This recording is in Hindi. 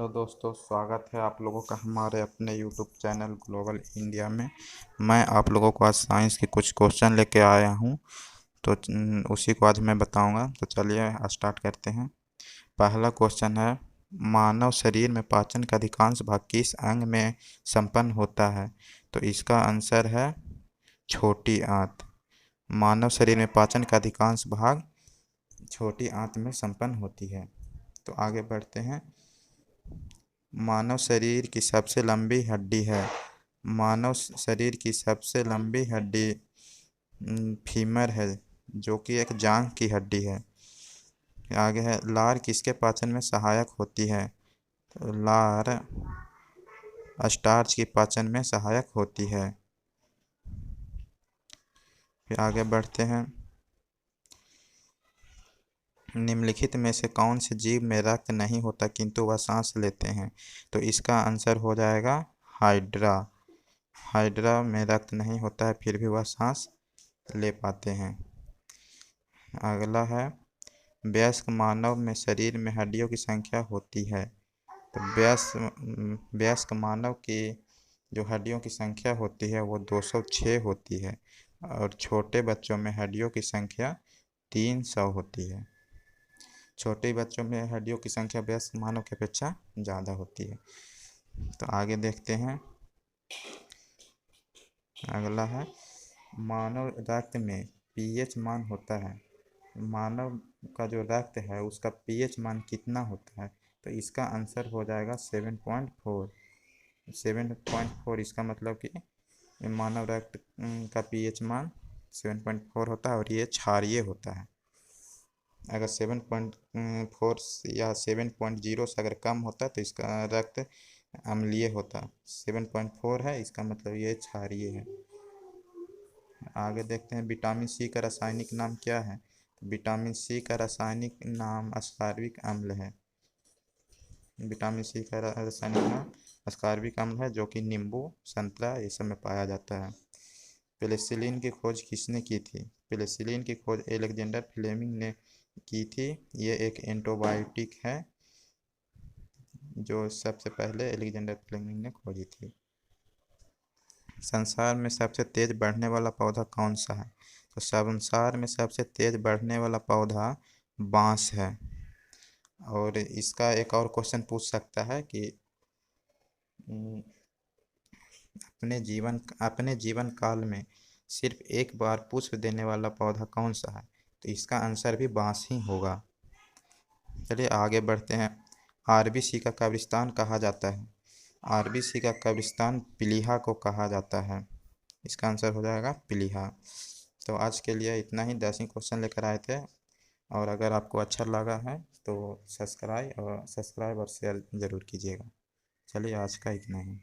हेलो दोस्तों, स्वागत है आप लोगों का हमारे अपने यूट्यूब चैनल ग्लोबल इंडिया में। मैं आप लोगों को आज साइंस के कुछ क्वेश्चन लेके आया हूँ। तो उसी को आज मैं बताऊँगा। तो चलिए स्टार्ट करते हैं। पहला क्वेश्चन है, मानव शरीर में पाचन का अधिकांश भाग किस अंग में संपन्न होता है? तो इसका आंसर है छोटी आंत। मानव शरीर में पाचन का अधिकांश भाग छोटी आंत में संपन्न होती है। तो आगे बढ़ते हैं। मानव शरीर की सबसे लंबी हड्डी है। मानव शरीर की सबसे लंबी हड्डी फीमर है, जो कि एक जांघ की हड्डी है। आगे है, लार किसके पाचन में सहायक होती है? तो लार स्टार्च की पाचन में सहायक होती है। फिर आगे बढ़ते हैं। निम्नलिखित में से कौन से जीव में रक्त नहीं होता किंतु वह सांस लेते हैं? तो इसका आंसर हो जाएगा हाइड्रा। हाइड्रा में रक्त नहीं होता है, फिर भी वह सांस ले पाते हैं। अगला है, वयस्क मानव में शरीर में हड्डियों की संख्या होती है। तो वयस्क मानव की जो हड्डियों की संख्या होती है वो 206 होती है, और छोटे बच्चों में हड्डियों की संख्या 300 होती है। छोटे बच्चों में हड्डियों की संख्या वयस्क मानव की अपेक्षा ज़्यादा होती है। तो आगे देखते हैं। अगला है, मानव रक्त में पीएच मान होता है। मानव का जो रक्त है उसका पीएच मान कितना होता है? तो इसका आंसर हो जाएगा 7.4। 7.4 इसका मतलब कि मानव रक्त का पीएच मान 7.4 होता है, और ये क्षारीय होता है। अगर 7.4 या 7.0 से अगर कम होता तो इसका रक्त अम्लीय होता। 7.4 है, इसका मतलब ये क्षारीय है। आगे देखते हैं, विटामिन सी का रासायनिक नाम क्या है? विटामिन सी का रासायनिक नाम अस्कॉर्बिक अम्ल है। विटामिन सी का रासायनिक नाम अस्कॉर्बिक अम्ल है, जो कि नींबू, संतरा ये सब में पाया जाता है। पेनिसिलिन की खोज किसने की थी? पेनिसिलिन की खोज अलेक्जेंडर फ्लेमिंग ने की थी। ये एक एंटीबायोटिक है जो सबसे पहले अलेक्जेंडर फ्लेमिंग ने खोजी थी। संसार में सबसे तेज बढ़ने वाला पौधा कौन सा है? तो संसार में सबसे तेज बढ़ने वाला पौधा बांस है। और इसका एक और क्वेश्चन पूछ सकता है कि अपने जीवन काल में सिर्फ एक बार पुष्प देने वाला पौधा कौन सा है? तो इसका आंसर भी बांस ही होगा। चलिए आगे बढ़ते हैं। आरबीसी का कब्रिस्तान कहा जाता है। आरबीसी का कब्रिस्तान पिलीहा को कहा जाता है। इसका आंसर हो जाएगा पिलीहा। तो आज के लिए इतना ही, 10 ही क्वेश्चन लेकर आए थे। और अगर आपको अच्छा लगा है तो सब्सक्राइब और शेयर ज़रूर कीजिएगा। चलिए आज का इतना ही।